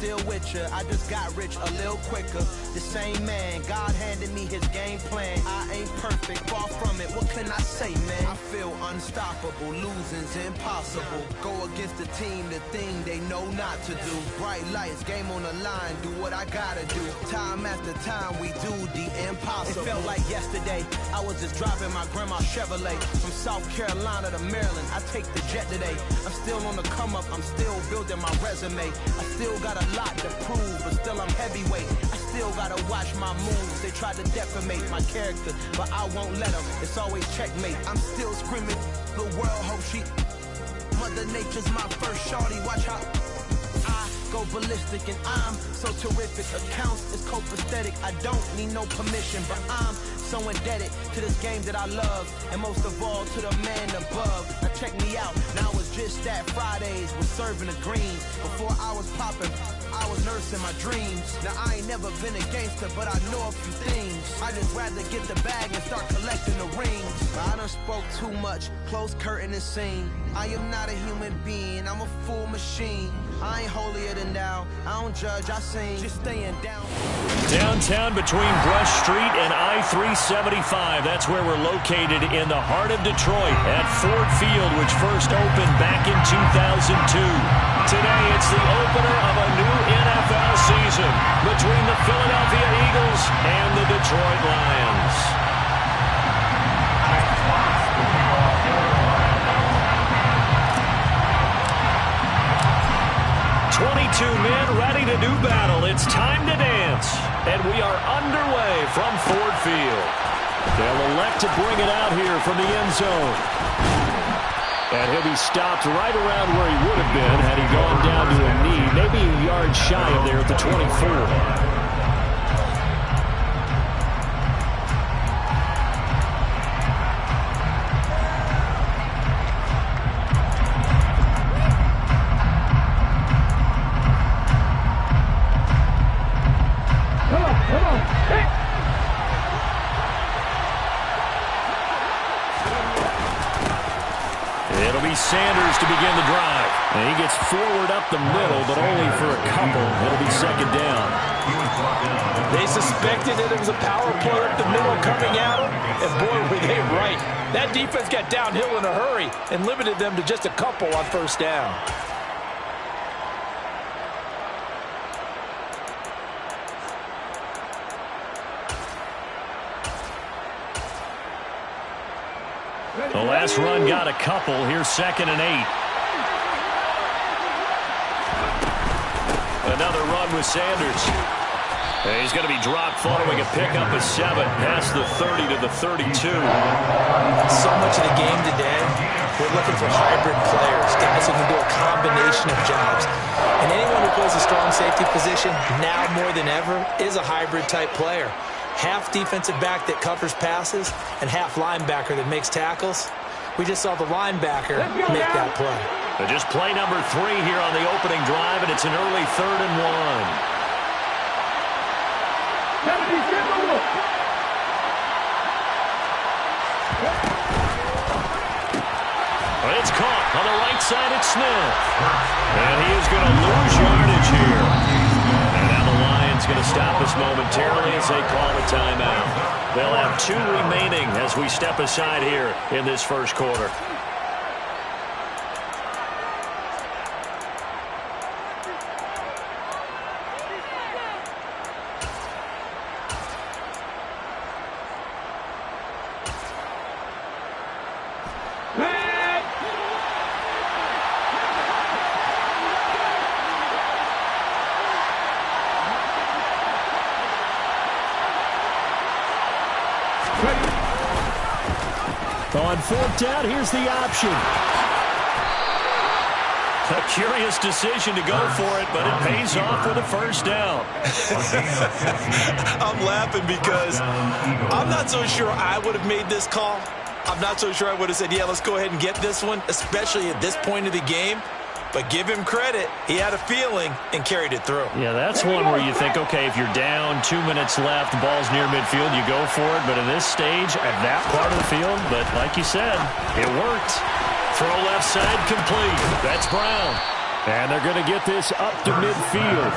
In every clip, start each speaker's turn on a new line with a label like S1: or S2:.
S1: still with ya. I just got rich a little quicker. The same man, God handed me his game plan. I ain't perfect, far from it. What can I say, man? I feel unstoppable. Losing's impossible. Go against the team, the thing they know not to do. Bright lights, game on the line. Do what I gotta do. Time after time, we do the impossible. It felt like yesterday. I was just driving my grandma's Chevrolet from South Carolina to Maryland. I take the jet today. I'm still on the come up. I'm still building my resume. I still got a lot to prove, but still I'm heavyweight. I still gotta watch my moves. They try to defamate my character, but I won't let them. It's always checkmate. I'm still screaming. The world hope she. Mother Nature's my first shorty. Watch how I go ballistic, and I'm so terrific. Accounts is copacetic. I don't need no permission, but I'm so indebted to this game that I love, and most of all to the man above. Now check me out. Now it's just that Fridays was serving the greens. Before I was popping, I was nursing my dreams. Now I ain't never been a gangster, but I know a few things. I just rather get the bag and start collecting the rings. I done spoke too much, close curtain and scene. I am not a human being, I'm a full machine. I ain't holier than thou, I don't judge, I sing. Just staying down.
S2: Downtown between Brush Street and I-375. That's where we're located in the heart of Detroit at Ford Field, which first opened back in 2002. Today, it's the opener of a new NFL season between the Philadelphia Eagles and the Detroit Lions. 22 men ready to do battle. It's time to dance. And we are underway from Ford Field. They'll elect to bring it out here from the end zone. And he'll be stopped right around where he would have been had he gone down to a knee, maybe a yard shy of there at the 24. Sanders to begin the drive. And he gets forward up the middle, but only for a couple. It'll be second down.
S3: They suspected that it was a power play up the middle coming at them, and boy, were they right. That defense got downhill in a hurry and limited them to just a couple on first down.
S2: The last run got a couple. Here's 2nd and 8. Another run with Sanders. And he's going to be dropped following a pickup of 7 past the 30 to the 32.
S3: So much of the game today, we're looking for hybrid players, guys who can do a combination of jobs. And anyone who plays a strong safety position, now more than ever, is a hybrid type player. Half defensive back that covers passes and half linebacker that makes tackles. We just saw the linebacker make that play.
S2: But just play number 3 here on the opening drive, and it's an early 3rd and 1. It's caught on the right side at Smith. And he is going to lose yardage here. And now the Lions going to stop us momentarily as they call a timeout. They'll have 2 remaining as we step aside here in this first quarter. On 4th down, here's the option. A curious decision to go for it, but it pays off with a first down.
S3: I'm laughing because I'm not so sure I would have made this call. I'm not so sure I would have said, yeah, let's go ahead and get this one, especially at this point of the game. But give him credit. He had a feeling and carried it through.
S2: Yeah, that's one where you think, okay, if you're down, 2 minutes left, the ball's near midfield, you go for it. But in this stage, at that part of the field, but like you said, it worked. Throw left side complete. That's Brown. And they're going to get this up to midfield.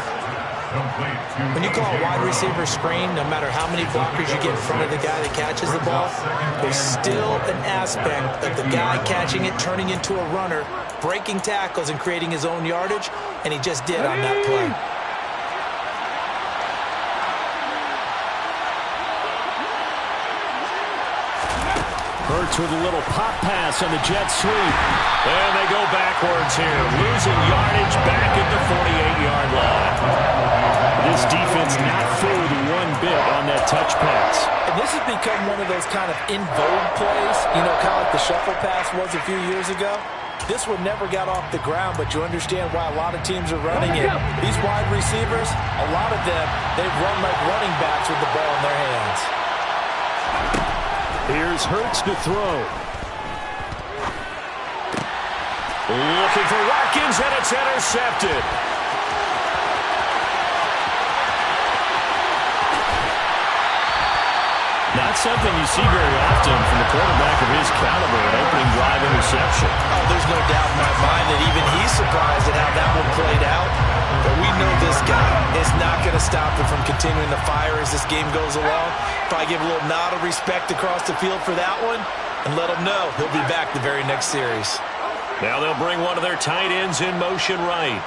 S3: When you call a wide receiver screen, no matter how many blockers you get in front of the guy that catches the ball, there's still an aspect of the guy catching it, turning into a runner, breaking tackles and creating his own yardage, and he just did on that play.
S2: Hurts with a little pop pass on the jet sweep. And they go backwards here, losing yardage back at the 48-yard line. This defense not fooled one bit on that touch pass.
S3: And this has become one of those kind of in vogue plays, you know, kind of like the shuffle pass was a few years ago. This one never got off the ground, but you understand why a lot of teams are running it. These wide receivers, a lot of them, they run like running backs with the ball in their hands.
S2: Here's Hurts to throw. Looking for Watkins, and it's intercepted. Not something you see very often from the quarterback of his caliber, an opening drive interception.
S3: Oh, there's no doubt in my mind that even he's surprised at how that one played out. But we know this guy is not going to stop him from continuing to fire as this game goes along. Probably give a little nod of respect across the field for that one and let him know he'll be back the very next series.
S2: Now they'll bring one of their tight ends in motion right.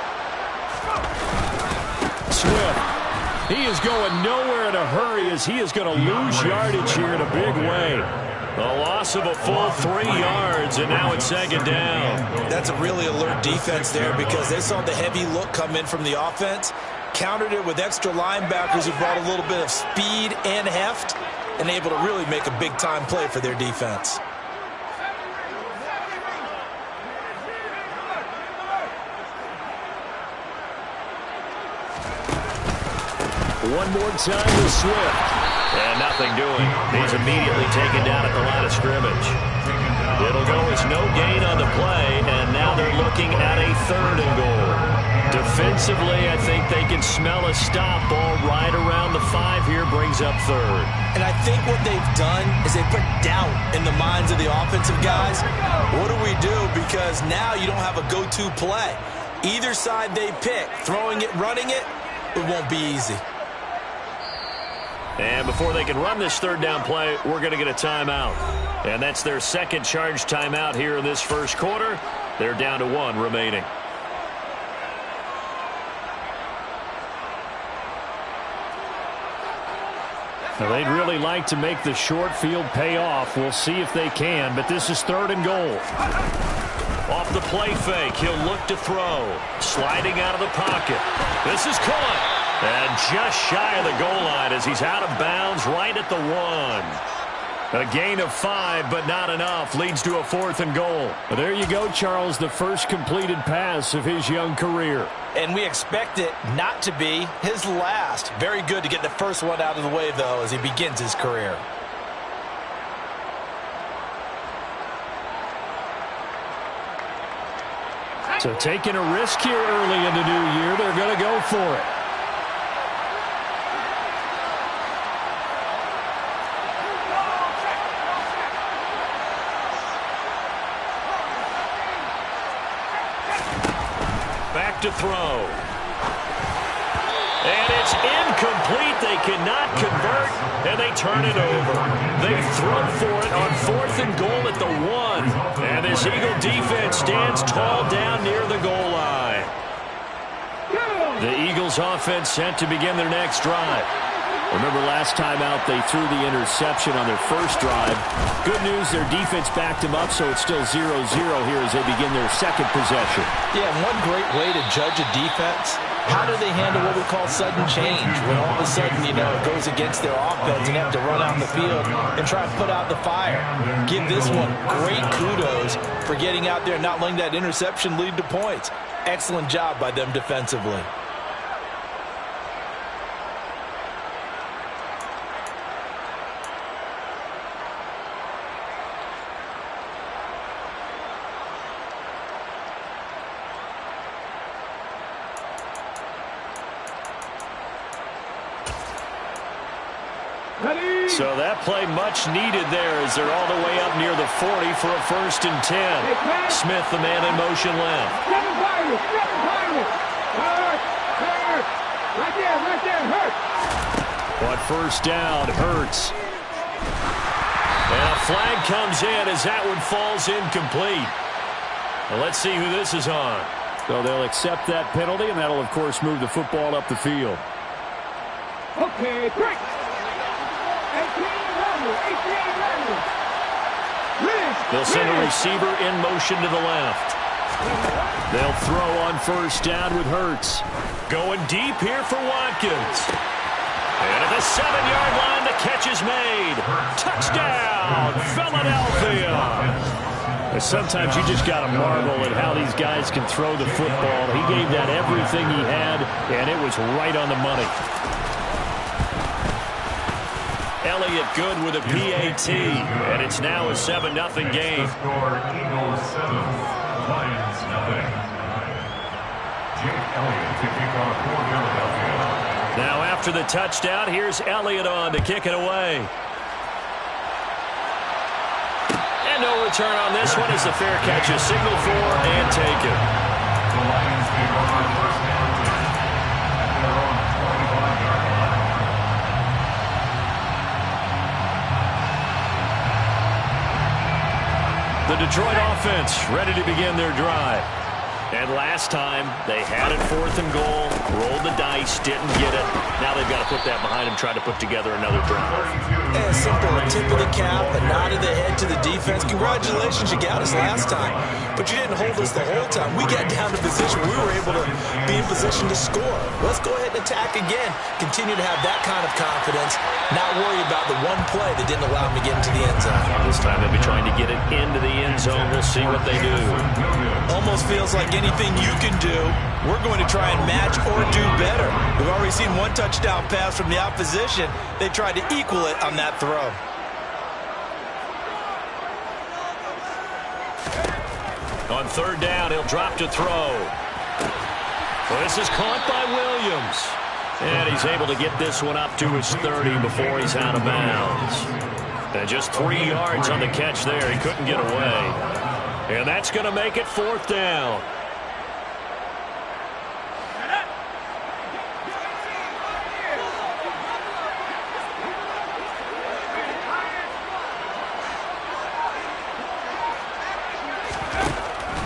S2: Swift. He is going nowhere in a hurry as he is going to lose yardage here in a big way. A loss of a full 3 yards, and now it's second down.
S3: That's a really alert defense there because they saw the heavy look come in from the offense, countered it with extra linebackers who brought a little bit of speed and heft, and able to really make a big-time play for their defense.
S2: One more time with Swift. And nothing doing. He's immediately taken down at the line of scrimmage. It'll go as no gain on the play, and now they're looking at a 3rd and goal. Defensively, I think they can smell a stop ball right around the 5 here, brings up 3rd.
S3: And I think what they've done is they put doubt in the minds of the offensive guys. What do we do? Because now you don't have a go-to play. Either side they pick, throwing it, running it, it won't be easy.
S2: And before they can run this 3rd down play, we're going to get a timeout. And that's their second charge timeout here in this first quarter. They're down to 1 remaining. Now they'd really like to make the short field pay off. We'll see if they can, but this is 3rd and goal. Off the play fake, he'll look to throw. Sliding out of the pocket. This is caught. And just shy of the goal line as he's out of bounds right at the 1. A gain of 5, but not enough. Leads to a 4th and goal. Well, there you go, Charles, the first completed pass of his young career.
S3: And we expect it not to be his last. Very good to get the first one out of the way, though, as he begins his career.
S2: So taking a risk here early in the new year, they're going to go for it. Back to throw. And it's incomplete. They cannot convert, and they turn it over. They throw for it on 4th and goal at the 1. And this Eagle defense stands tall down near the goal line. The Eagles offense set to begin their next drive. Remember last time out they threw the interception on their first drive. Good news, their defense backed them up, so it's still 0-0 here as they begin their second possession.
S3: Yeah, one great way to judge a defense, how do they handle what we call sudden change? When all of a sudden, you know, it goes against their offense and they have to run out the field and try to put out the fire. Give this one great kudos for getting out there and not letting that interception lead to points. Excellent job by them defensively.
S2: So that play much needed there as they're all the way up near the 40 for a 1st and 10. Smith, the man in motion left.
S4: Right there, Hurts.
S2: On first down, Hurts. And a flag comes in as that one falls incomplete. Well, let's see who this is on. So they'll accept that penalty, and that'll, of course, move the football up the field.
S4: Okay, quick. 18
S2: They'll send a receiver in motion to the left. They'll throw on first down with Hurts. Going deep here for Watkins. And at the 7-yard line, the catch is made. Touchdown, Philadelphia. Sometimes you just got to marvel at how these guys can throw the football. He gave that everything he had, and it was right on the money. Elliott good with a PAT, and it's now a 7-0 game.
S5: Eagles 7, Lions nothing. Jake Elliott to kick off for Philadelphia.
S2: Now after the touchdown, here's Elliott on to kick it away. And no return on this one as the fair catch is signaled for and taken.
S5: The Lions pick up on first down at their own 25-yard line.
S2: The Detroit offense ready to begin their drive. And last time, they had it 4th and goal, rolled the dice, didn't get it. Now they've got to put that behind them, try to put together another drive.
S3: And simple, a tip of the cap, a nod of the head to the defense. Congratulations, you got us last time. But you didn't hold us the whole time. We got down to position where we were able to be in position to score. Let's go ahead and attack again. Continue to have that kind of confidence, not worry about the one play that didn't allow them to get into the end zone.
S2: This time they'll be trying to get it into the end zone. We'll see what they do.
S3: Almost feels like anything you can do, we're going to try and match or do better. We've already seen one touchdown pass from the opposition. They tried to equal it on that throw.
S2: On 3rd down, he'll drop to throw. Well, this is caught by Williams. And he's able to get this one up to his 30 before he's out of bounds. And just 3 yards on the catch there. He couldn't get away. And that's going to make it 4th down.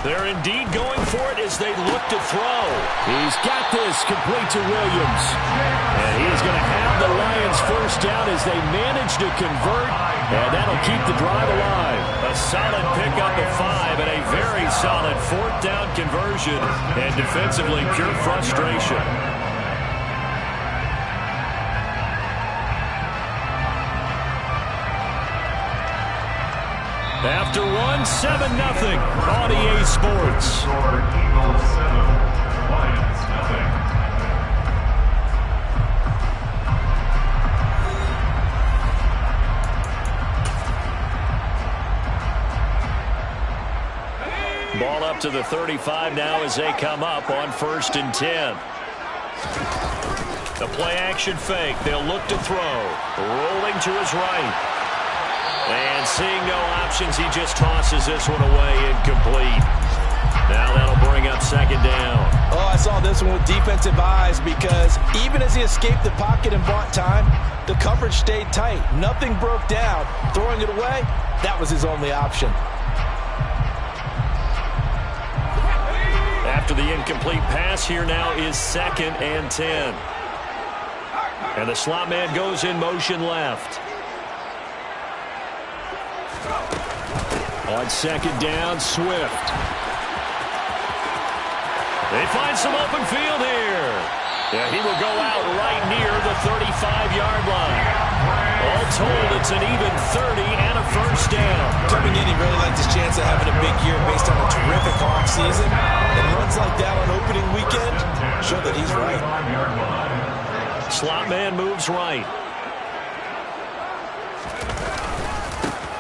S2: They're indeed going for it as they look to throw. He's got this complete to Williams. And he's going to have the Lions first down as they manage to convert. And that'll keep the drive alive. A solid pickup of 5 and a very solid 4th down conversion. And defensively, pure frustration. After one, 7-0 on EA Sports.
S5: Eagles 7, Lions nothing.
S2: Ball up to the 35 now as they come up on 1st and 10. The play action fake. They'll look to throw. Rolling to his right. And seeing no options, he just tosses this one away incomplete. Now that'll bring up 2nd down.
S3: Oh, I saw this one with defensive eyes because even as he escaped the pocket and bought time, the coverage stayed tight. Nothing broke down. Throwing it away, that was his only option.
S2: After the incomplete pass, here now is 2nd and 10. And the slot man goes in motion left. On 2nd down, Swift. They find some open field here. Yeah, he will go out right near the 35-yard line. All told, it's an even 30 and a first down.
S3: Coming in, he really liked his chance of having a big year based on a terrific offseason. And runs like that on opening weekend show that he's right.
S2: Slot man moves right.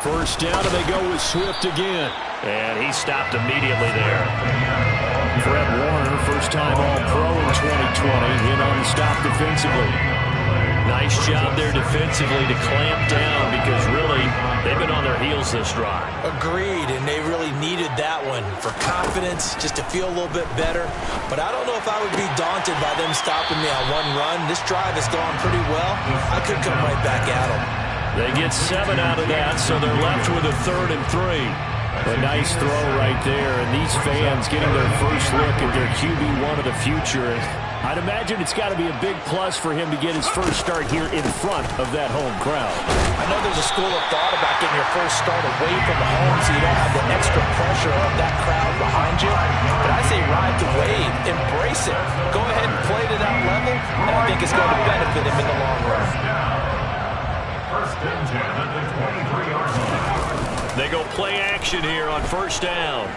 S2: First down, and they go with Swift again. And he stopped immediately there. Fred Warner, first-time All-Pro in 2020, in on the stop defensively. Nice job there defensively to clamp down because really they've been on their heels this drive.
S3: Agreed, and they really needed that one for confidence, just to feel a little bit better. But I don't know if I would be daunted by them stopping me on one run. This drive has gone pretty well. I could come right back at them.
S2: They get 7 out of that, so they're left with a 3rd and 3. A nice throw right there, and these fans getting their first look at their QB1 of the future. I'd imagine it's got to be a big plus for him to get his first start here in front of that home crowd.
S3: I know there's a school of thought about getting your first start away from home so you don't have the extra pressure of that crowd behind you. But I say ride the wave, embrace it. Go ahead and play to that level, and I think it's going to benefit him in the long run.
S5: First and 10 at the 23-yard line.
S2: They go play action here on first down.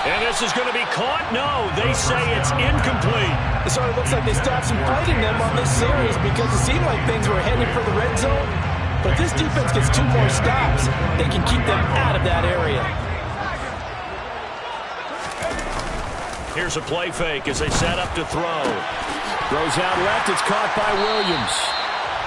S2: And this is going to be caught? No, they say it's incomplete.
S3: It sort of looks like they stopped some fighting them on this series because it seemed like things were heading for the red zone. But if this defense gets 2 more stops, they can keep them out of that area.
S2: Here's a play fake as they set up to throw. Throws out left. It's caught by Williams.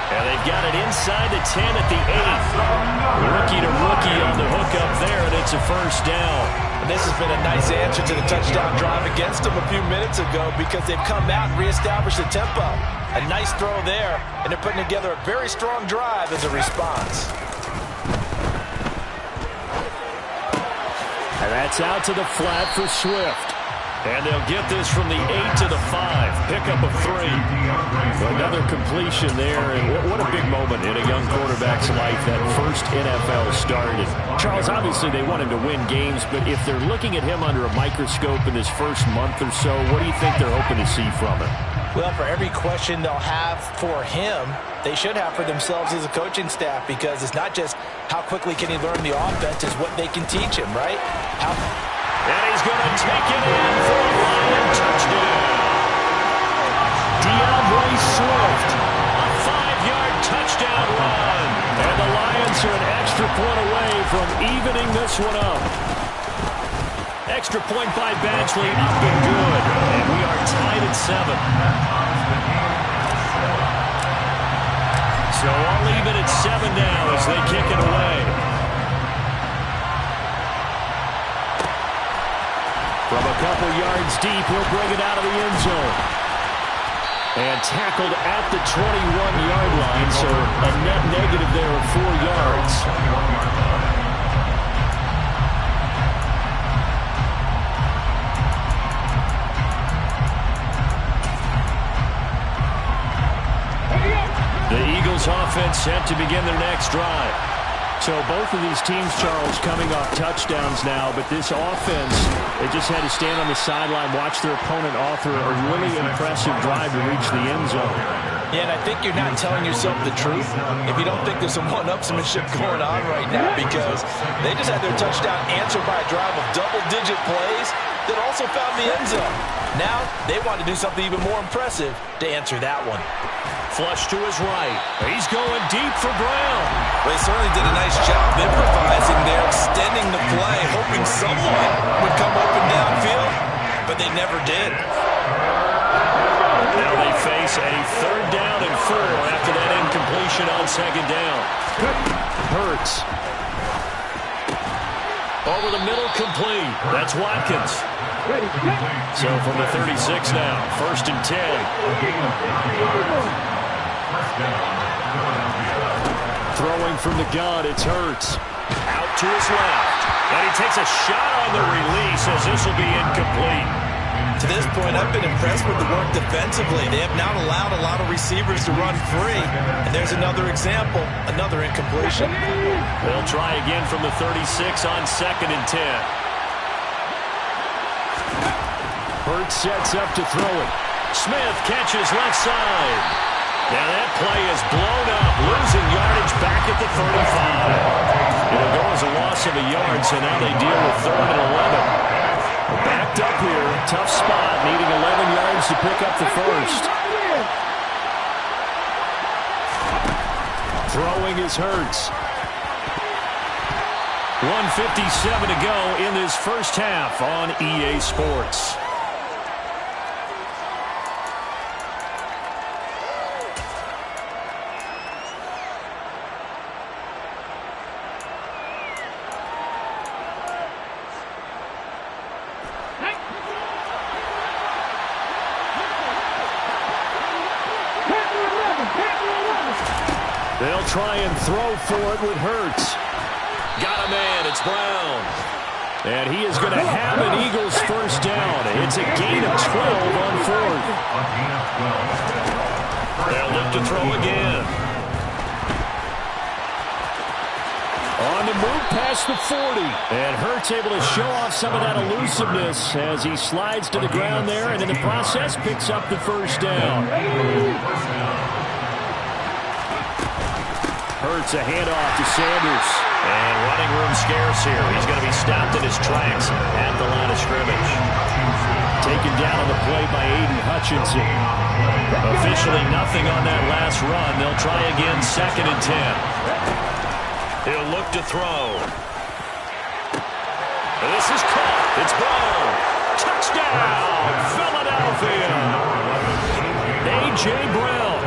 S2: And they've got it inside the 10 at the 8. Rookie to rookie on the hook up there, and it's a first down.
S3: And this has been a nice answer to the touchdown drive against them a few minutes ago because they've come out and reestablished the tempo. A nice throw there, and they're putting together a very strong drive as a response.
S2: And that's out to the flat for Swift. And they'll get this from the 8 to the 5. Pickup of 3. Another completion there. And what a big moment in a young quarterback's life, that first NFL started. Charles, obviously they want him to win games, but if they're looking at him under a microscope in this first month or so, what do you think they're hoping to see from him?
S3: Well, for every question they'll have for him, they should have for themselves as a coaching staff, because it's not just how quickly can he learn the offense, it's what they can teach him, right?
S2: And he's going to take it in for a Lion touchdown. DeAndre Swift, a 5-yard touchdown run. And the Lions are an extra point away from evening this one up. Extra point by Badgley, up and good. And we are tied at 7. So I'll leave it at 7 now as they kick it away. From a couple yards deep, he'll bring it out of the end zone. And tackled at the 21-yard line, so a net negative there of 4 yards. The Eagles offense set to begin their next drive. So both of these teams, Charles, coming off touchdowns now, but this offense, they just had to stand on the sideline, watch their opponent author a really impressive drive to reach the end zone.
S3: Yeah, and I think you're not telling yourself the truth if you don't think there's some one-upsmanship going on right now, because they just had their touchdown answered by a drive of double-digit plays that also found the end zone. Now they want to do something even more impressive to answer that one.
S2: Flush to his right. He's going deep for Brown.
S3: Well, he certainly did a nice job improvising there, extending the play, hoping someone would come open downfield, but they never did.
S2: Now they face a 3rd down and 4 after that incompletion on 2nd down. Hurts. Over the middle, complete. That's Watkins. So from the 36 now, 1st and 10. Throwing from the gun, it's Hurts. Out to his left. And he takes a shot on the release as this will be incomplete.
S3: To this point, I've been impressed with the work defensively. They have not allowed a lot of receivers to run free. And there's another example, another incompletion.
S2: They'll try again from the 36 on 2nd and 10. Hurts sets up to throw it. Smith catches left side. Now that play is blown up, losing yardage back at the 35. It'll go as a loss of a yard, so now they deal with 3rd and 11. Backed up here, tough spot, needing 11 yards to pick up the first. Throwing is Hurts. 1:57 to go in this first half on EA Sports. They'll try and throw for it with Hurts. Got a man. It's Brown. And he is going to have an Eagles first down. It's a gain of 12 on fourth. They'll look to throw again. On the move past the 40. And Hurts able to show off some of that elusiveness as he slides to the ground there and in the process picks up the first down. Hurts a handoff to Sanders. And running room scarce here. He's going to be stopped in his tracks at the line of scrimmage. Taken down on the play by Aiden Hutchinson. Officially nothing on that last run. They'll try again, 2nd and 10. He'll look to throw. This is caught. It's Brown. Touchdown, Philadelphia. A.J. Brown,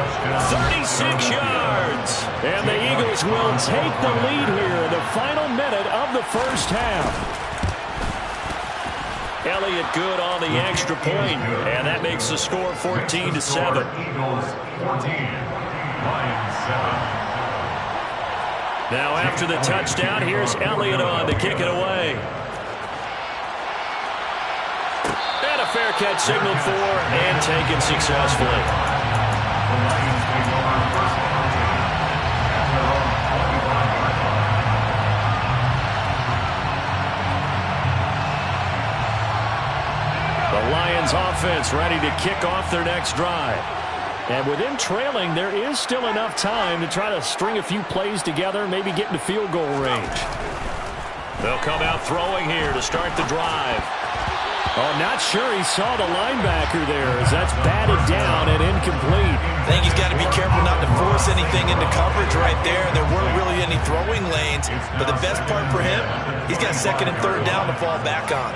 S2: 36 yards. And the Eagles will take the lead here in the final minute of the first half. Elliott good on the extra point, and that makes the score 14-7.
S5: Eagles 14, Lions 7.
S2: Now after the touchdown, here's Elliott on to kick it away. And a fair catch signaled for and taken successfully.
S5: The Lions take over first and 10 at their own 25-yard line.
S2: The Lions offense ready to kick off their next drive. And with them trailing, there is still enough time to try to string a few plays together, maybe get into field goal range. They'll come out throwing here to start the drive. Oh, not sure he saw the linebacker there as that's batted down and incomplete.
S3: I think he's got to be careful not to force anything into coverage right there. There weren't really any throwing lanes, but the best part for him, he's got 2nd and 3rd down to fall back on.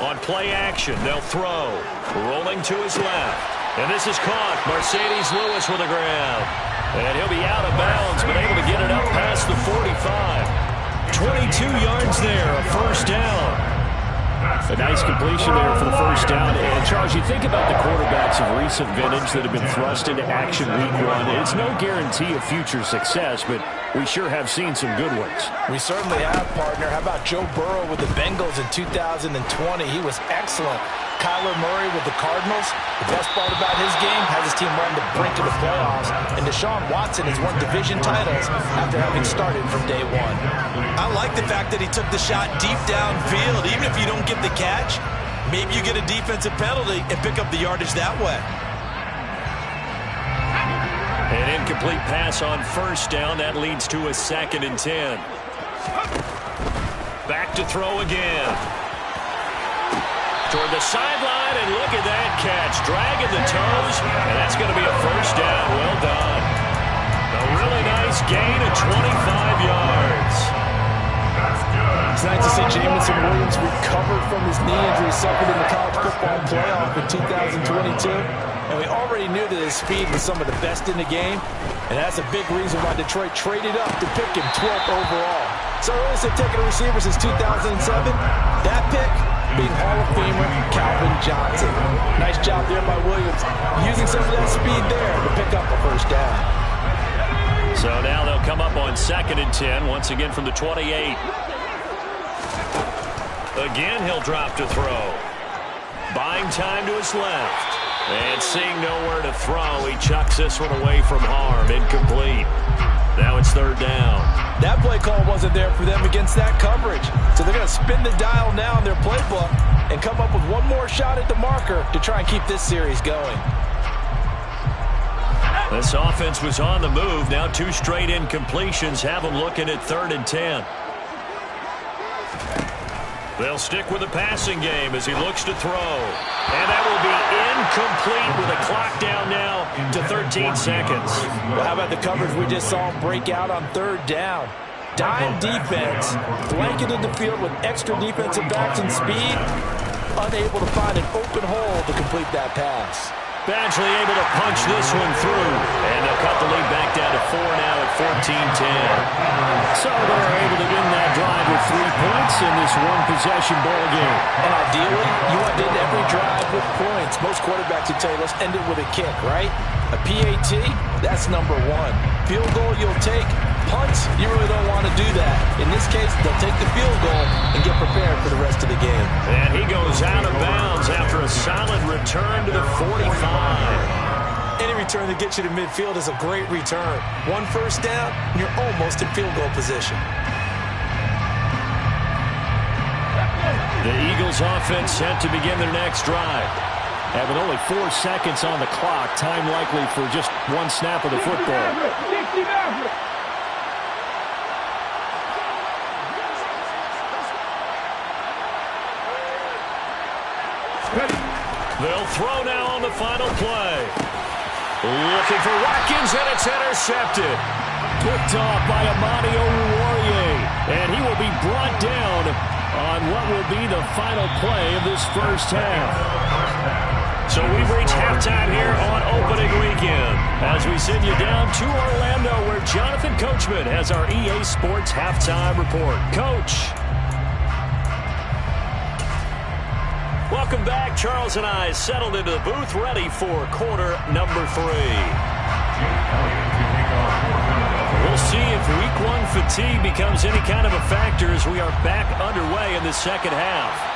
S2: On play action, they'll throw. Rolling to his left. And this is caught. Mercedes Lewis with a grab. And he'll be out of bounds, but able to get it up past the 45. 22 yards there, a first down. A nice completion there for the first down. And, Charles, you think about the quarterbacks of recent vintage that have been thrust into action week 1. It's no guarantee of future success, but we sure have seen some good ones.
S3: We certainly have, partner. How about Joe Burrow with the Bengals in 2020? He was excellent. Kyler Murray with the Cardinals. The best part about his game has his team run the brink of the playoffs. And Deshaun Watson has won division titles after having started from day 1. I like the fact that he took the shot deep downfield. Even if you don't get the catch, maybe you get a defensive penalty and pick up the yardage that way.
S2: An incomplete pass on first down. That leads to a 2nd and 10. Back to throw again. Toward the sideline, and look at that catch. Dragging the toes, and that's going to be a first down. Well done. A really nice gain of 25 yards.
S3: It's nice to see Jameson Williams recovered from his knee injury suffered in the college football playoff in 2022. And we already knew that his speed was some of the best in the game. And that's a big reason why Detroit traded up to pick him 12th overall. So earliest they've taken a receiver since 2007. That pick being Hall of Famer Calvin Johnson. Nice job there by Williams, using some of that speed there to pick up a first down.
S2: So now they'll come up on 2nd and 10, once again from the 28. Again, he'll drop to throw. Buying time to his left. And seeing nowhere to throw, he chucks this one away from harm. Incomplete. Now it's 3rd down.
S3: That play call wasn't there for them against that coverage. So they're going to spin the dial now in their playbook and come up with one more shot at the marker to try and keep this series going.
S2: This offense was on the move. Now 2 straight incompletions have them looking at 3rd and 10. They'll stick with the passing game as he looks to throw. And that will be incomplete with a clock down now to 13 seconds.
S3: Well, how about the coverage we just saw him break out on 3rd down? Dime defense, blanketed the field with extra defensive backs and speed, unable to find an open hole to complete that pass.
S2: Badgley able to punch this one through. And they'll cut the lead back down to 4 now at 14-10. So they're able to win that drive with 3 points in this one-possession ball game.
S3: And ideally, you want to end every drive with points. points. Most quarterbacks would tell you, let's end it with a kick, right? A PAT, that's number one. Field goal you'll take. Punts, you really don't want to do that. In this case, they'll take the field goal and get prepared for the rest of the game.
S2: And he goes out of bounds after a solid return to the 45.
S3: Any return that gets you to midfield is a great return. One first down, and you're almost in field goal position.
S2: The Eagles offense set to begin their next drive. Having only 4 seconds on the clock, time likely for just one snap of the football. They'll throw now on the final play. Looking for Watkins, and it's intercepted. Picked off by Amani Oruwariye, and he will be brought down on what will be the final play of this first half. So we've reached halftime here on opening weekend as we send you down to Orlando where Jonathan Coachman has our EA Sports halftime report. Coach. Welcome back. Charles and I settled into the booth ready for quarter number 3. We'll see if week 1 fatigue becomes any kind of a factor as we are back underway in the second half.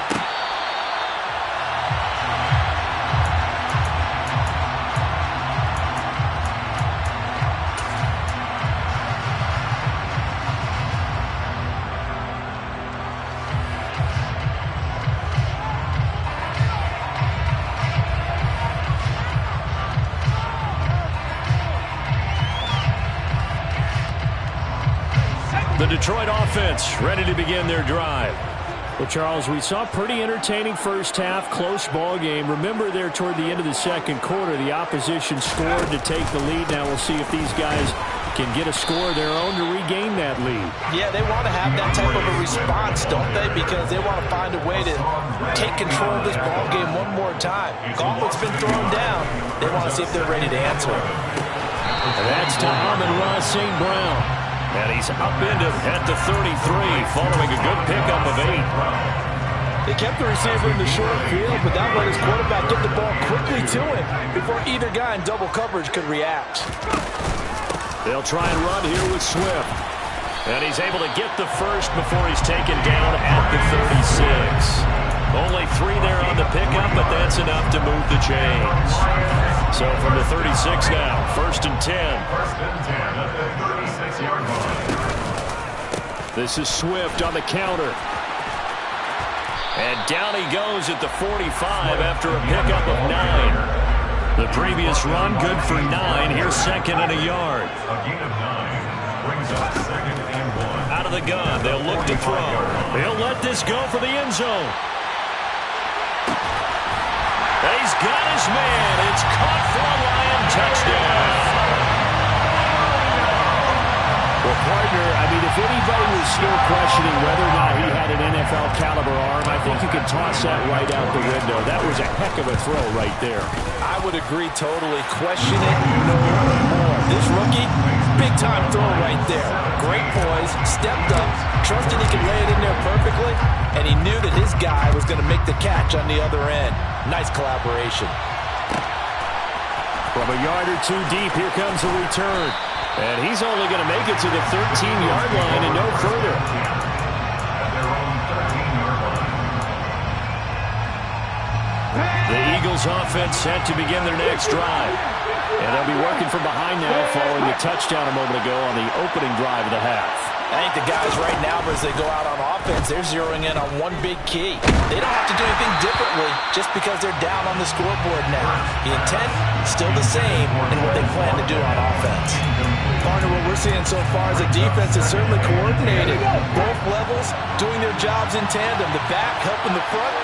S2: The Detroit offense ready to begin their drive. Well, Charles, we saw a pretty entertaining first half, close ball game. Remember there toward the end of the second quarter, the opposition scored to take the lead. Now we'll see if these guys can get a score of their own to regain that lead.
S3: Yeah, they want to have that type of a response, don't they? Because they want to find a way to take control of this ball game one more time. Gauntlet's been thrown down. They want to see if they're ready to answer it.
S2: And that's to Amon-Ra St. Brown. And he's upended at the 33, following a good pickup of 8.
S3: They kept the receiver in the short field, but that let his quarterback get the ball quickly to him before either guy in double coverage could react.
S2: They'll try and run here with Swift. And he's able to get the first before he's taken down at the 36. Only 3 there on the pickup, but that's enough to move the chains. So from the 36 now, 1st and 10.
S5: 1st and 10 at the 36-yard line.
S2: This is Swift on the counter. And down he goes at the 45 after a pickup of 9. The previous run good for 9. Here's 2nd and a yard.
S5: A gain of 9 brings up 2nd and 1.
S2: Out of the gun, they'll look to throw. They'll let this go for the end zone. He's got his man. It's caught for a Lion touchdown. Well, partner, I mean, if anybody was still questioning whether or not he had an NFL caliber arm, I think you can toss that right out the window. That was a heck of a throw right there.
S3: I would agree totally. Question it no more. This rookie, big-time throw right there. Great poise, stepped up, trusted he could lay it in there perfectly, and he knew that his guy was going to make the catch on the other end. Nice collaboration.
S2: From a yard or 2 deep, here comes the return. And he's only going to make it to the 13-yard line and no further.
S5: At their own 13-yard line.
S2: The Eagles offense set to begin their next drive. And they'll be working from behind now following the touchdown a moment ago on the opening drive of the half.
S3: I think the guys right now, as they go out on offense, they're zeroing in on one big key. They don't have to do anything differently just because they're down on the scoreboard now. The intent, still the same in what they plan to do on offense. Partner, what we're seeing so far is a defense that's certainly coordinated. Both levels doing their jobs in tandem. The back helping the front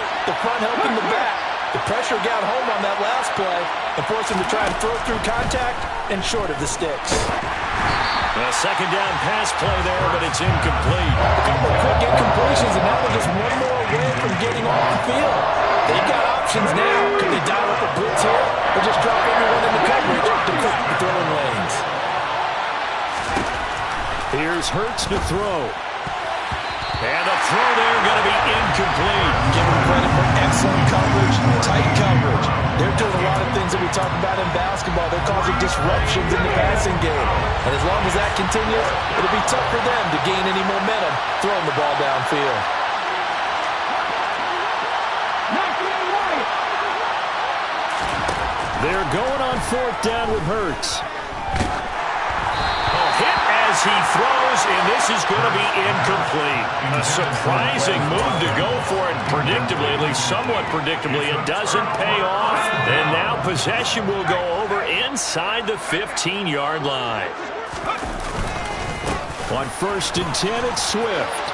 S3: helping the back. The pressure got home on that last play and forced him to try and throw through contact and short of the sticks.
S2: A second down pass play there, but it's incomplete.
S3: A couple of quick incompletions, and now they're just one more away from getting off the field. They've got options now. Could they dial up a blitz here or just drop everyone in the coverage to cook the throwing lanes?
S2: Here's Hurts to throw. And the throw there going to be incomplete.
S3: Give him credit for excellent coverage, tight coverage. They're doing a lot of things that we talk about in basketball. They're causing disruptions in the passing game. And as long as that continues, it'll be tough for them to gain any momentum throwing the ball downfield.
S2: They're going on 4th down with Hurts. Hit as he throws, and this is going to be incomplete. A surprising move to go for it predictably, at least somewhat predictably. It doesn't pay off, and now possession will go over inside the 15-yard line. On 1st and 10, it's Swift.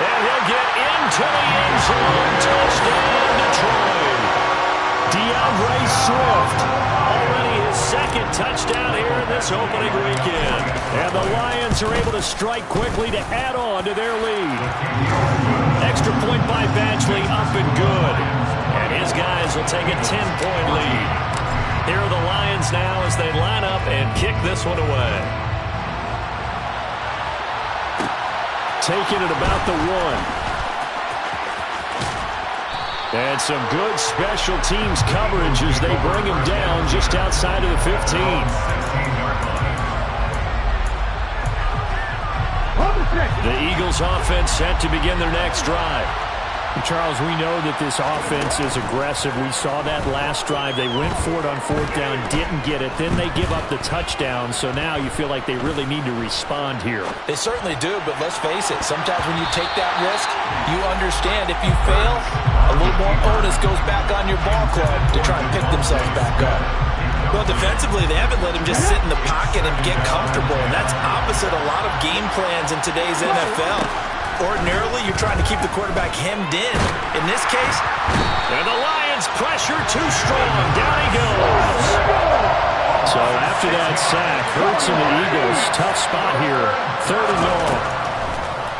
S2: And he'll get into the end zone. Touchdown, Detroit. DeAndre Swift, already his 2nd touchdown here in this opening weekend. And the Lions are able to strike quickly to add on to their lead. Extra point by Badgley, up and good. And his guys will take a 10-point lead. Here are the Lions now as they line up and kick this one away. Taking it about the 1. And some good special teams coverage as they bring him down just outside of the 15. The Eagles offense set to begin their next drive.
S6: Charles, we know that this offense is aggressive. We saw that last drive. They went for it on 4th down, didn't get it. Then they give up the touchdown. So now you feel like they really need to respond here.
S3: They certainly do, but let's face it. Sometimes when you take that risk, you understand if you fail, a little more onus goes back on your ball club to try and pick themselves back up. Well, defensively, they haven't let him just sit in the pocket and get comfortable, and that's opposite a lot of game plans in today's NFL. Ordinarily, you're trying to keep the quarterback hemmed in. In this case,
S2: and the Lions pressure too strong. Down he goes.
S6: So after that sack, Hurts and the Eagles, tough spot here. 3rd and long.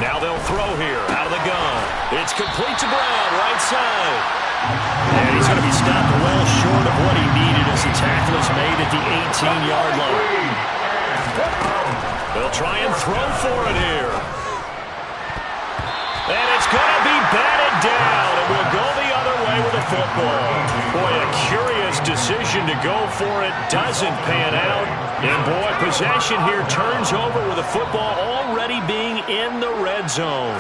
S2: Now they'll throw here out of the gun. It's complete to Brown, right side. And he's going to be stopped well short of what he needed as the tackle is made at the 18-yard line. They'll try and throw for it here. And it's going to be batted down, and we'll go the other way with the football. Boy, a curious decision to go for it. Doesn't pan out. And, boy, possession here turns over with the football already being in the red zone.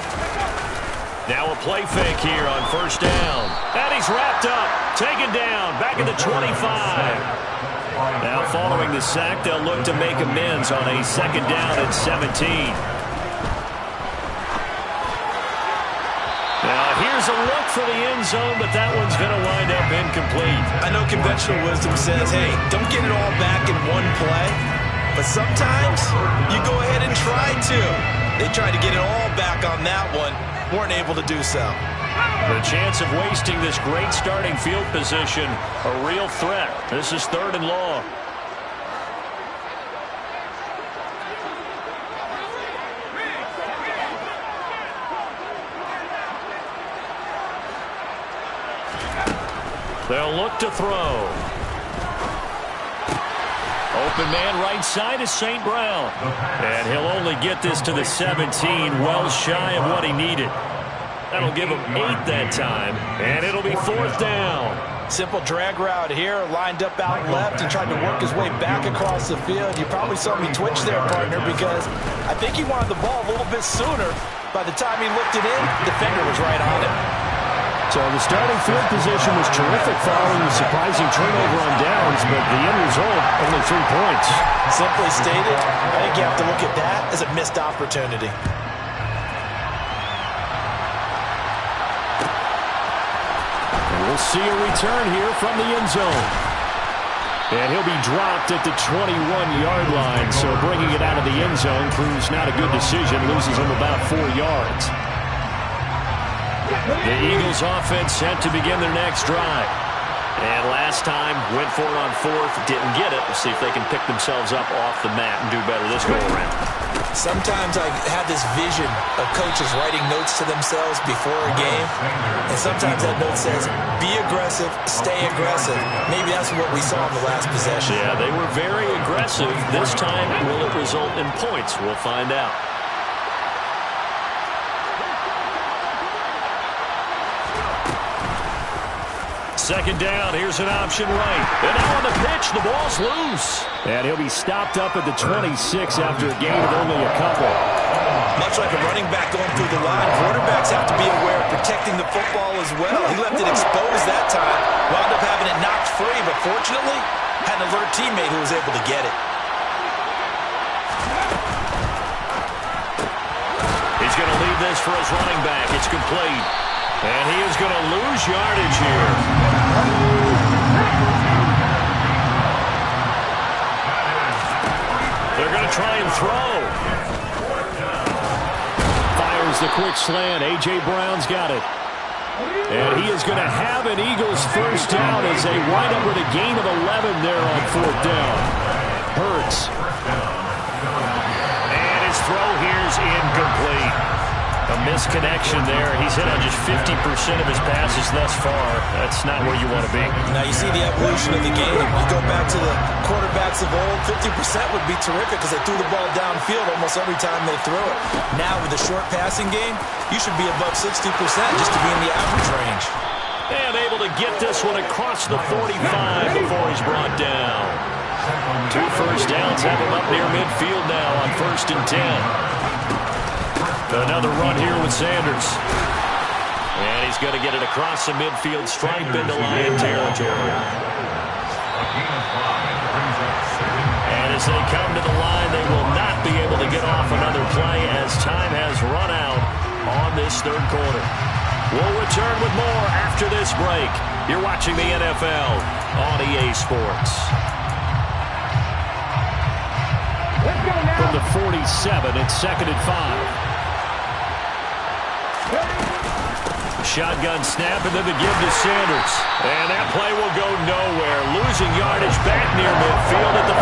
S2: Now a play fake here on 1st down. And he's wrapped up, taken down, back at the 25. Now following the sack, they'll look to make amends on a 2nd down and 17. Now here's a look for the end zone, but that one's going to wind up incomplete.
S3: I know conventional wisdom says, hey, don't get it all back in one play. But sometimes you go ahead and try to. They tried to get it all back on that one. Weren't able to do so.
S2: The chance of wasting this great starting field position, a real threat. This is 3rd and long. They'll look to throw. Open man right side is St. Brown. And he'll only get this to the 17, well shy of what he needed. That'll give him 8 that time, and it'll be 4th down.
S3: Simple drag route here, lined up out left and tried to work his way back across the field. You probably saw me twitch there, partner, because I think he wanted the ball a little bit sooner. By the time he looked it in, the defender was right on him.
S6: So the starting field position was terrific following the surprising turnover on downs, but the end result, only 3 points.
S3: Simply stated, I think you have to look at that as a missed opportunity.
S6: And we'll see a return here from the end zone. And he'll be dropped at the 21-yard line, so bringing it out of the end zone proves not a good decision, loses him about 4 yards.
S2: The Eagles offense set to begin their next drive. And last time, went for it on 4th, didn't get it. We'll see if they can pick themselves up off the mat and do better this go around.
S3: Sometimes I have this vision of coaches writing notes to themselves before a game. And sometimes that note says, be aggressive, stay aggressive. Maybe that's what we saw in the last possession.
S2: Yeah, they were very aggressive. This time, will it result in points? We'll find out. second down. Here's an option right. And now on the pitch, the ball's loose. And he'll be stopped up at the 26 after a gain of only a couple.
S3: Much like a running back going through the line, quarterbacks have to be aware of protecting the football as well. He left it exposed that time, wound up having it knocked free, but fortunately, had an alert teammate who was able to get it.
S2: He's going to leave this for his running back. It's complete. And he is going to lose yardage here. They're going to try and throw. Fires the quick slant. A.J. Brown's got it. And he is going to have an Eagles first down as they wind up with a gain of 11 there on fourth down. Hurts. And his throw here is incomplete. A misconnection there. He's hit on just 50% of his passes thus far. That's not where you want to be.
S3: Now you see the evolution of the game. You go back to the quarterbacks of old, 50% would be terrific because they threw the ball downfield almost every time they threw it. Now with the short passing game, you should be above 60% just to be in the average range.
S2: And able to get this one across the 45 before he's brought down. 2 first downs have him up near midfield now on 1st and 10. Another run here with Sanders. And he's going to get it across the midfield stripe into Lion territory. And as they come to the line, they will not be able to get off another play as time has run out on this third quarter. We'll return with more after this break. You're watching the NFL on EA Sports. From the 47, it's 2nd and 5. Shotgun snap and then the give to Sanders. And that play will go nowhere. Losing yardage back near midfield at the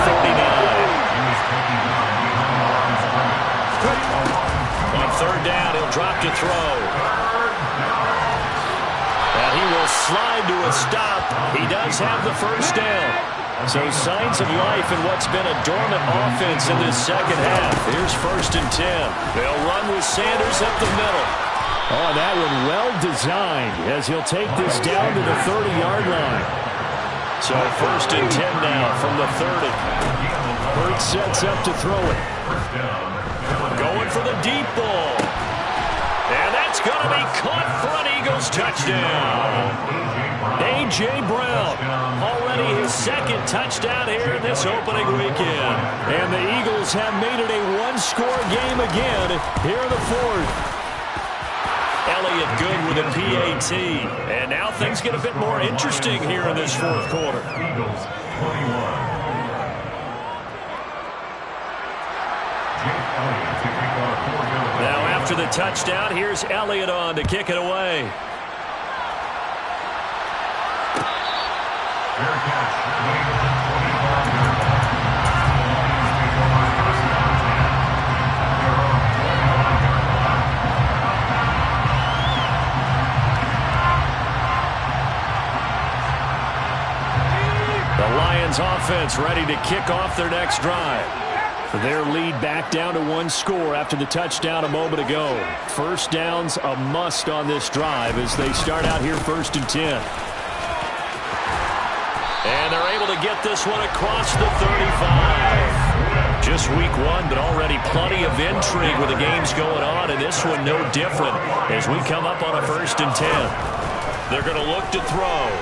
S2: 49. On 3rd down, he'll drop to throw. And he will slide to a stop. He does have the first down. So signs of life in what's been a dormant offense in this second half. Here's 1st and 10. They'll run with Sanders up the middle. Oh, that one well designed as he'll take this down to the 30-yard line. So 1st and 10 now from the 30. Hurts sets up to throw it. Going for the deep ball. And that's going to be caught for an Eagles touchdown. A.J. Brown, already his 2nd touchdown here in this opening weekend. And the Eagles have made it a one-score game again here in the 4th. Elliott good with a PAT. And now things get a bit more interesting here in this 4th quarter.
S5: Eagles 21.
S2: Now after the touchdown, here's Elliott on to kick it away.
S5: Fair catch.
S2: Offense ready to kick off their next drive. Their lead back down to 1 score after the touchdown a moment ago. First downs a must on this drive as they start out here 1st and 10. And they're able to get this one across the 35. Just week 1, but already plenty of intrigue with the games going on, and this one no different as we come up on a 1st and 10. They're going to look to throw.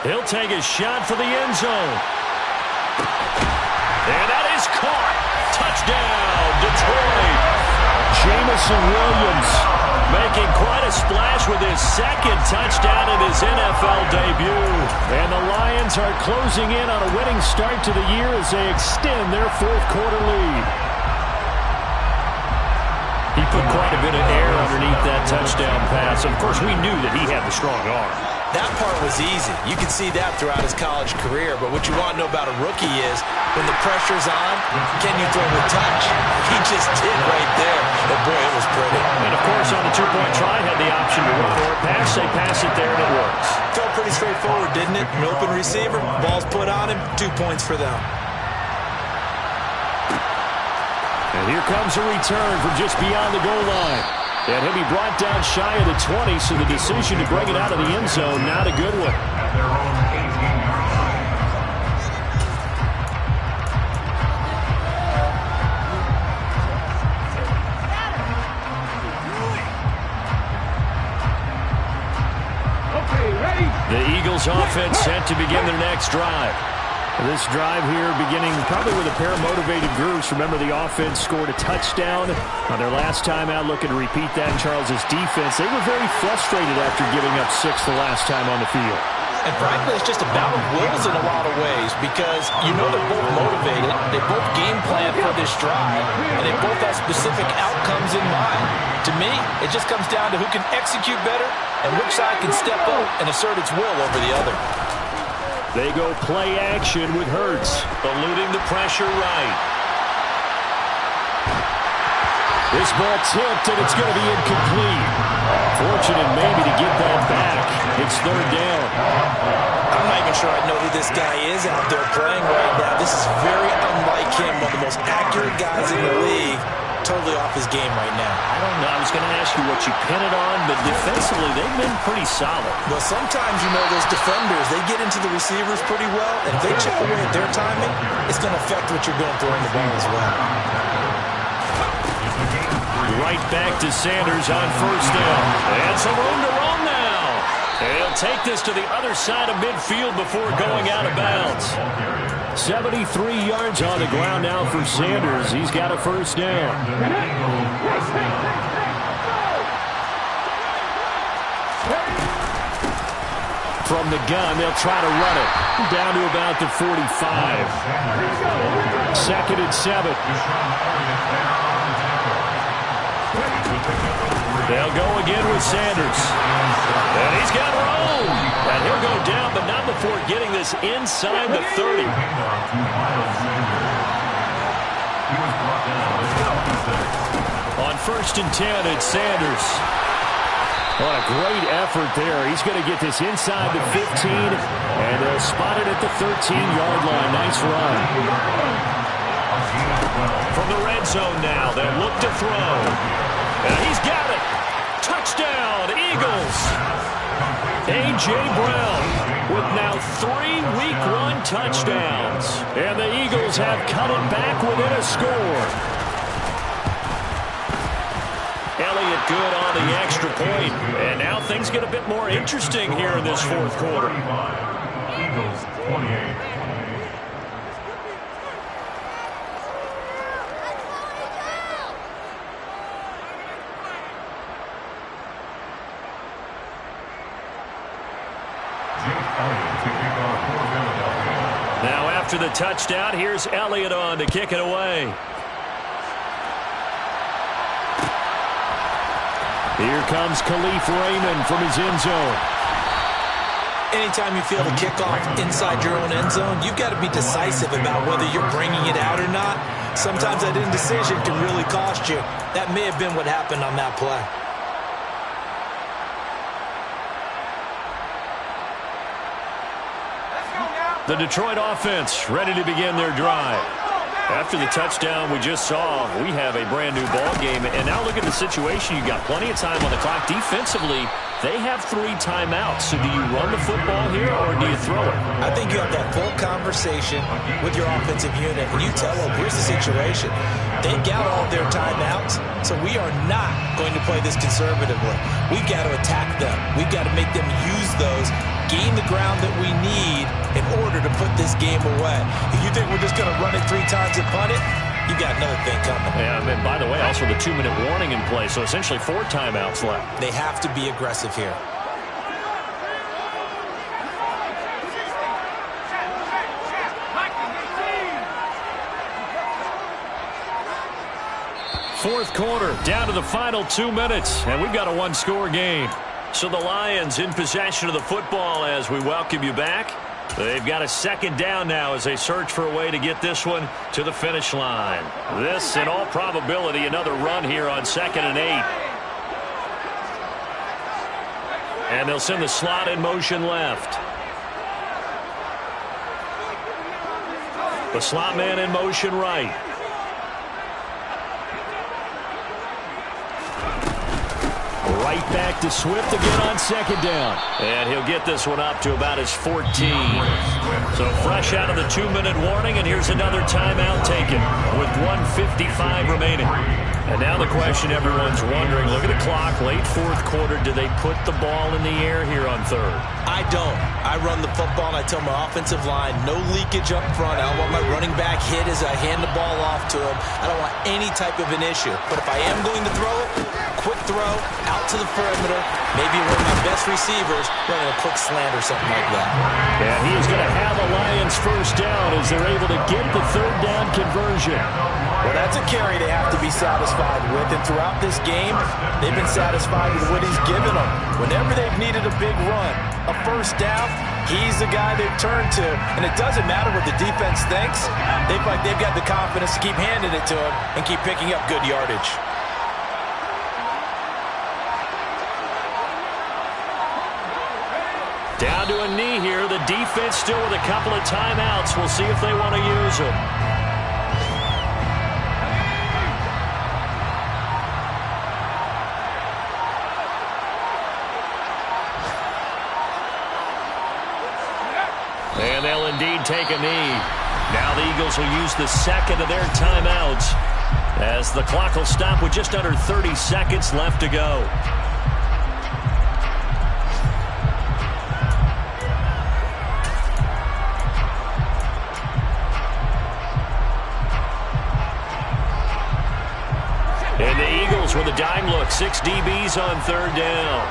S2: He'll take a shot for the end zone. And that is caught. Touchdown, Detroit. Jameson Williams making quite a splash with his 2nd touchdown in his NFL debut. And the Lions are closing in on a winning start to the year as they extend their 4th quarter lead. He put quite a bit of air underneath that touchdown pass. Of course, we knew that he had the strong arm.
S3: That part was easy. You can see that throughout his college career. But what you want to know about a rookie is when the pressure's on, can you throw with touch? He just did right there. But, boy, it was pretty.
S2: And, of course, on the 2-point try, had the option to run or pass. They pass it there, and it works.
S3: Felt pretty straightforward, didn't it? An open receiver, ball's put on him, 2 points for them.
S2: And here comes a return from just beyond the goal line.
S6: And he'll be brought down shy of the 20, so the decision to bring it out of the end zone, not a good one.
S5: At their own 18-yard line.
S4: Okay, ready?
S6: The Eagles offense set to begin their next drive. This drive here beginning probably with a pair of motivated groups. Remember, the offense scored a touchdown on their last time out, looking to repeat that in Charles's defense. They were very frustrated after giving up 6 the last time on the field.
S3: And frankly, it's just a battle of wills in a lot of ways because you know they're both motivated, they both game plan for this drive, and they both have specific outcomes in mind. To me, it just comes down to who can execute better and which side can step up and assert its will over the other.
S6: They go play action with Hurts, eluding the pressure right. This ball tipped, and it's going to be incomplete. Fortunate maybe to get that back. It's 3rd down.
S3: I'm not even sure I know who this guy is out there playing right now. This is very unlike him, one of the most accurate guys in the league. Totally off his game right now.
S6: I don't know. I was going to ask you what you pin it on, but defensively, they've been pretty solid.
S3: Well, sometimes, you know, those defenders, they get into the receivers pretty well, and if they chip away at their timing, it's going to affect what you're doing throwing the ball as well.
S6: Right back to Sanders on 1st down. And some room to roam now. He'll take this to the other side of midfield before going out of bounds. 73 yards on the ground now for Sanders. He's got a 1st down. From the gun, they'll try to run it. Down to about the 45. 2nd and 7. They'll go again with Sanders. And he's got room. And he'll go down, but not before getting this inside the 30. On 1st and 10, it's Sanders. What a great effort there. He's going to get this inside the 15, and they'll spot it at the 13-yard line. Nice run. From the red zone now, they'll look to throw. And he's got it. Touchdown, Eagles. A.J. Brown with now 3 Week 1 touchdowns. And the Eagles have cut it back within a score. Elliott good on the extra point. And now things get a bit more interesting here in this 4th quarter.
S5: Eagles 28.
S6: Now after the touchdown, here's Elliott on to kick it away. Here comes Khalif Raymond from his end zone.
S3: Anytime you feel the kickoff inside your own end zone, you've got to be decisive about whether you're bringing it out or not. Sometimes that indecision can really cost you. That may have been what happened on that play.
S6: The Detroit offense ready to begin their drive. After the touchdown we just saw, we have a brand new ball game. And now look at the situation. You've got plenty of time on the clock. Defensively, they have 3 timeouts. So do you run the football here or do you throw it?
S3: I think you have that full conversation with your offensive unit, and you tell them, here's the situation. They got all their timeouts, so we are not going to play this conservatively. We've got to attack them. We've got to make them use those, gain the ground that we need in order to put this game away. If you think we're just going to run it 3 times and punt it, you got another thing coming.
S6: Yeah, and by the way, also the 2-minute warning in play, so essentially 4 timeouts left.
S3: They have to be aggressive here.
S6: Fourth quarter, down to the final 2 minutes, and we've got a 1-score game. So the Lions in possession of the football as we welcome you back. They've got a 2nd down now as they search for a way to get this one to the finish line. This, in all probability, another run here on 2nd and 8. And they'll send the slot in motion left. The slot man in motion right.
S2: Right back to Swift again on second down. And he'll get this one up to about his 14. So fresh out of the 2-minute warning, and here's another timeout taken with 1:55 remaining. And now the question everyone's wondering, look at the clock, late fourth quarter, do they put the ball in the air here on third?
S3: I don't. I run the football, and I tell my offensive line, no leakage up front. I don't want my running back hit as I hand the ball off to him. I don't want any type of an issue. But if I am going to throw it, quick throw, out to the perimeter, maybe one of my best receivers running a quick slant or something like that.
S2: And he is going to have a Lions first down as they're able to get the third down conversion.
S3: Well, that's a carry they have to be satisfied with, and throughout this game, they've been satisfied with what he's given them. Whenever they've needed a big run, a first down, he's the guy they've turned to, and it doesn't matter what the defense thinks. They feel like they've got the confidence to keep handing it to him and keep picking up good yardage.
S2: Down to a knee here. The defense still with a couple of timeouts. We'll see if they want to use them. And they'll indeed take a knee. Now the Eagles will use the second of their timeouts as the clock will stop with just under 30 seconds left to go. And the Eagles with a dime look. 6 DBs on third down.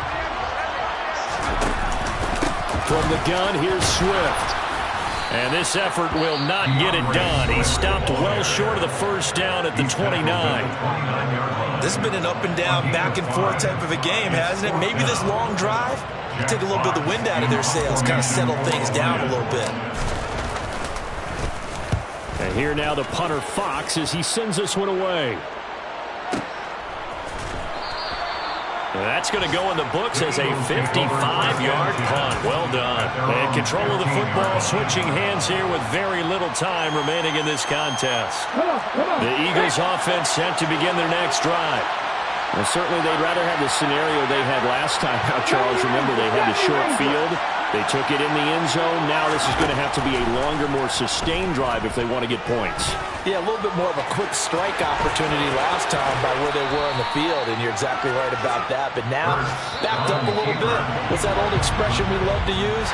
S2: From the gun, here's Swift. And this effort will not get it done. He stopped well short of the first down at the 29.
S3: This has been an up and down, back and forth type of a game, hasn't it? Maybe this long drive, you take a little bit of the wind out of their sails, kind of settle things down a little bit.
S2: And here now the punter Fox as he sends this one away. That's going to go in the books as a 55-yard punt. Well done. And control of the football, switching hands here with very little time remaining in this contest. The Eagles offense set to begin their next drive.
S6: Well, certainly they'd rather have the scenario they had last time out, Charles. Remember, they had the short field. They took it in the end zone. Now this is going to have to be a longer, more sustained drive if they want to get points.
S3: Yeah, a little bit more of a quick strike opportunity last time by where they were in the field, and you're exactly right about that. But now, backed up a little bit. What's that old expression we love to use?